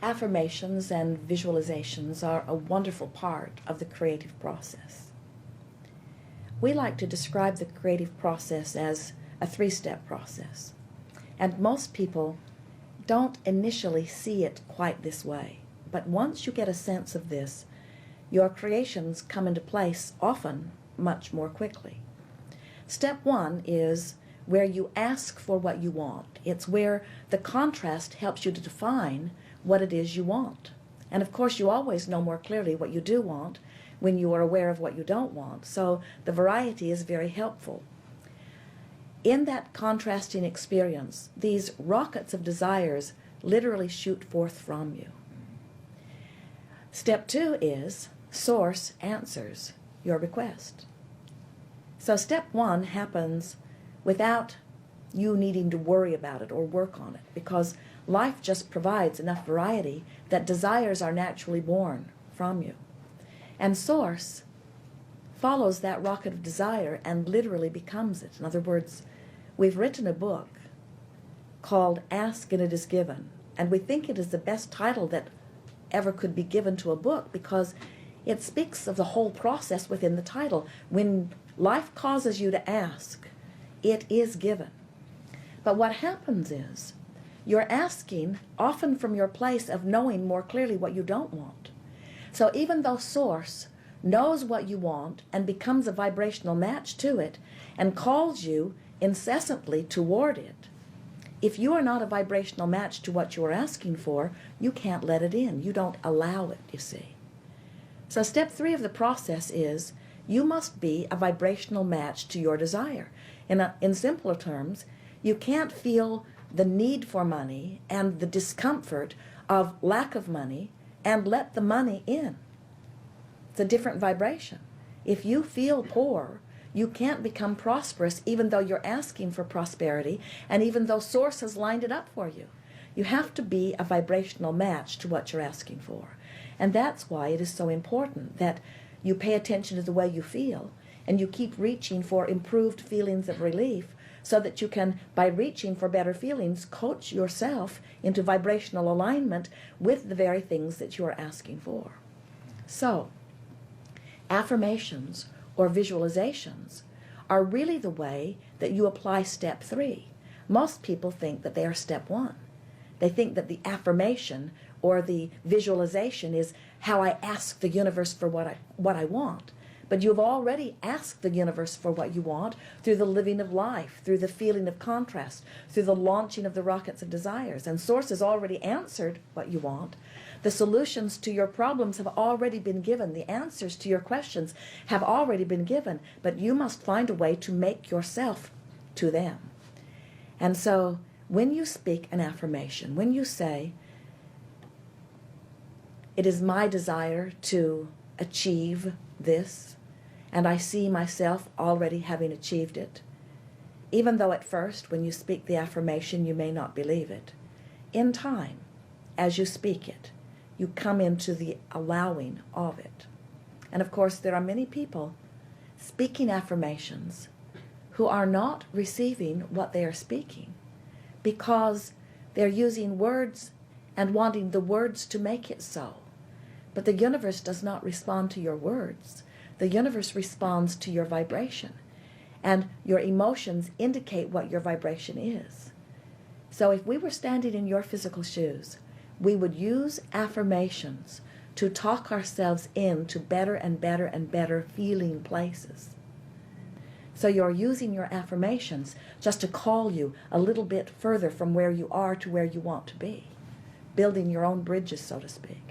Affirmations and visualizations are a wonderful part of the creative process. We like to describe the creative process as a three-step process, and most people don't initially see it quite this way. But once you get a sense of this, your creations come into place often much more quickly. Step one is where you ask for what you want. It's where the contrast helps you to define what it is you want. And of course, you always know more clearly what you do want when you are aware of what you don't want. So the variety is very helpful. In that contrasting experience, these rockets of desires literally shoot forth from you. Step two is Source answers your request. So step one happens without you needing to worry about it or work on it, because life just provides enough variety that desires are naturally born from you. And Source follows that rocket of desire and literally becomes it. In other words, we've written a book called Ask and It Is Given, and we think it is the best title that ever could be given to a book because it speaks of the whole process within the title. When life causes you to ask, it is given. But what happens is you're asking often from your place of knowing more clearly what you don't want. So even though Source knows what you want and becomes a vibrational match to it and calls you incessantly toward it, if you are not a vibrational match to what you are asking for, you can't let it in. You don't allow it, you see. So step three of the process is you must be a vibrational match to your desire. In simpler terms, you can't feel the need for money and the discomfort of lack of money and let the money in. It's a different vibration. If you feel poor, you can't become prosperous even though you're asking for prosperity and even though Source has lined it up for you. You have to be a vibrational match to what you're asking for. And that's why it is so important that you pay attention to the way you feel and you keep reaching for improved feelings of relief so that you can, by reaching for better feelings, coach yourself into vibrational alignment with the very things that you are asking for. So, affirmations or visualizations are really the way that you apply step three. Most people think that they are step one. They think that the affirmation or the visualization is how I ask the universe for what I want. But you've already asked the universe for what you want through the living of life, through the feeling of contrast, through the launching of the rockets of desires. And Source has already answered what you want. The solutions to your problems have already been given. The answers to your questions have already been given. But you must find a way to make yourself to them. And so when you speak an affirmation, when you say, it is my desire to achieve this, and I see myself already having achieved it, even though at first when you speak the affirmation you may not believe it, in time, as you speak it, you come into the allowing of it. And of course there are many people speaking affirmations who are not receiving what they are speaking because they're using words and wanting the words to make it so. But the universe does not respond to your words. The universe responds to your vibration. And your emotions indicate what your vibration is. So if we were standing in your physical shoes, we would use affirmations to talk ourselves into better and better and better feeling places. So you're using your affirmations just to call you a little bit further from where you are to where you want to be, building your own bridges, so to speak.